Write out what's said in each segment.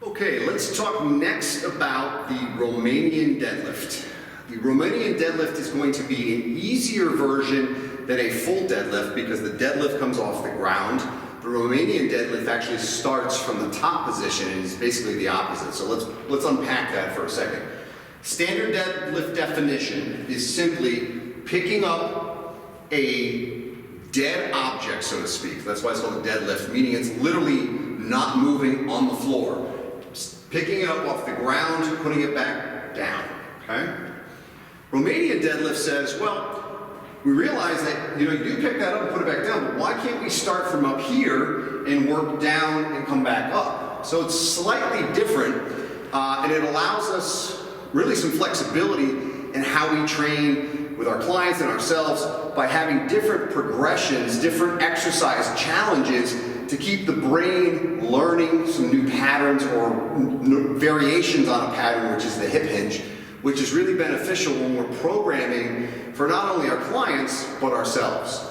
Okay, let's talk next about the Romanian deadlift. The Romanian deadlift is going to be an easier version than a full deadlift because the deadlift comes off the ground. The Romanian deadlift actually starts from the top position and is basically the opposite. So let's unpack that for a second. Standard deadlift definition is simply picking up a dead object, so to speak. That's why it's called a deadlift, meaning it's literally not moving on the floor. Just picking it up off the ground, putting it back down, okay? Romanian deadlift says, well, we realize that you do pick that up and put it back down, but why can't we start from up here and work down and come back up? So it's slightly different, and it allows us really some flexibility in how we train with our clients and ourselves by having different progressions, different exercise challenges to keep the brain learning some new patterns or variations on a pattern, which is the hip hinge, which is really beneficial when we're programming for not only our clients, but ourselves.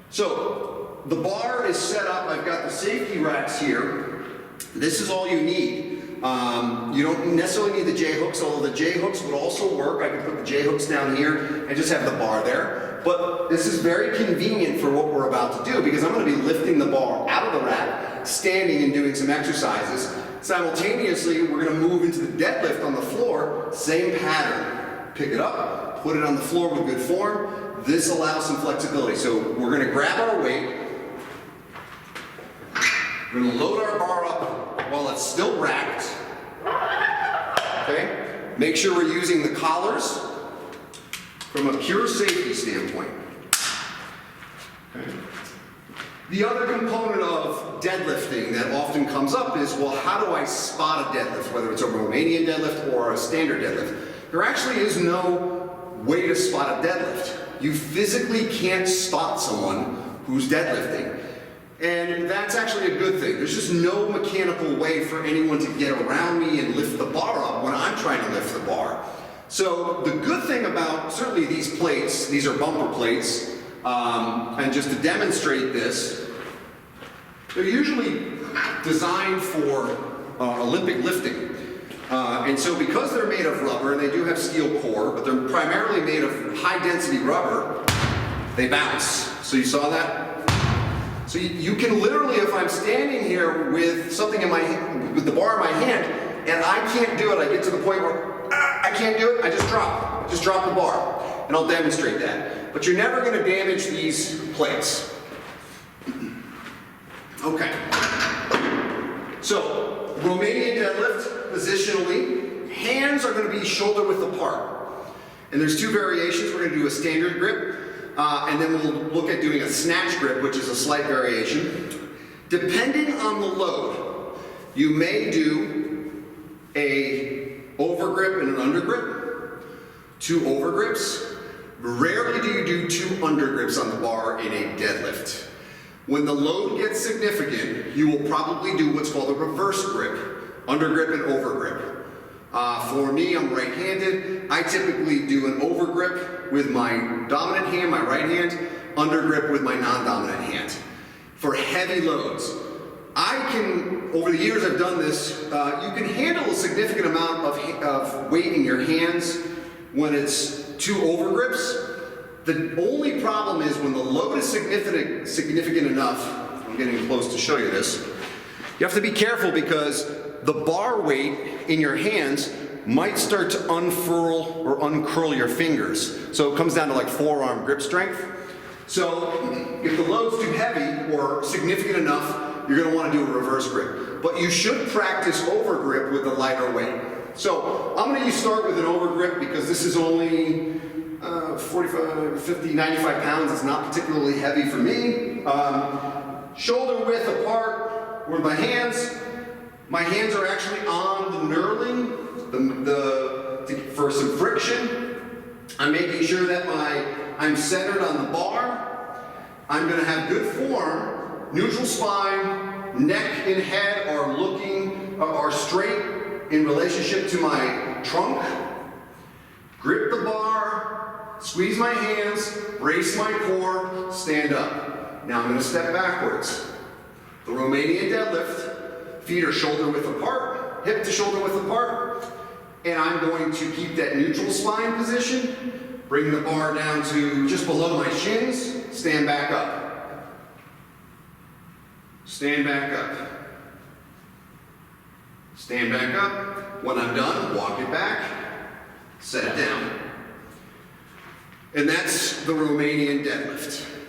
So the bar is set up. I've got the safety racks here. This is all you need. You don't necessarily need the J-hooks, although the J-hooks would also work. I could put the J-hooks down here and just have the bar there. But this is very convenient for what we're about to do because I'm going to be lifting the bar out of the rack, standing and doing some exercises. Simultaneously, we're going to move into the deadlift on the floor, same pattern. Pick it up, put it on the floor with good form. This allows some flexibility. So we're going to grab our weight. We're going to load our bar up while it's still racked. Okay? Make sure we're using the collars from a pure safety standpoint. Okay. The other component of deadlifting that often comes up is, well, how do I spot a deadlift, whether it's a Romanian deadlift or a standard deadlift? There actually is no way to spot a deadlift. You physically can't spot someone who's deadlifting. And that's actually a good thing. There's just no mechanical way for anyone to get around me and lift the bar up when I'm trying to lift the bar. So the good thing about certainly these plates, these are bumper plates, and just to demonstrate this, they're usually designed for Olympic lifting. And so because they're made of rubber, and they do have steel core, but they're primarily made of high density rubber, they bounce. So you saw that? So you can literally, if I'm standing here with something in my hand, with the bar in my hand, and I can't do it, I get to the point where I can't do it, I just drop the bar, and I'll demonstrate that. But you're never going to damage these plates. Okay. So Romanian deadlift, positionally, hands are going to be shoulder width apart. And there's two variations. We're going to do a standard grip. And then we'll look at doing a snatch grip, which is a slight variation. Depending on the load, you may do a overgrip and an undergrip, two overgrips. Rarely do you do two undergrips on the bar in a deadlift. When the load gets significant, you will probably do what's called a reverse grip, undergrip and overgrip. For me, I'm right-handed. I typically do an overgrip with my dominant hand, my right hand, undergrip with my non-dominant hand. For heavy loads, over the years I've done this, you can handle a significant amount of weight in your hands when it's two overgrips. The only problem is when the load is significant enough, I'm getting close to show you this, you have to be careful because the bar weight in your hands might start to unfurl or uncurl your fingers. So it comes down to like forearm grip strength. So if the load's too heavy or significant enough, you're going to want to do a reverse grip. But you should practice overgrip with the lighter weight. So I'm going to start with an overgrip because this is only 45, 50, 95 pounds. It's not particularly heavy for me. Shoulder width apart with my hands. My hands are actually on the knurling for some friction. I'm making sure that I'm centered on the bar. I'm going to have good form. Neutral spine, neck and head are straight in relationship to my trunk. Grip the bar, squeeze my hands, brace my core, stand up. Now I'm going to step backwards. The Romanian deadlift, feet are shoulder width apart. hip to shoulder width apart. And I'm going to keep that neutral spine position, bring the bar down to just below my shins, stand back up. Stand back up. Stand back up. When I'm done, walk it back, set it down. And that's the Romanian deadlift.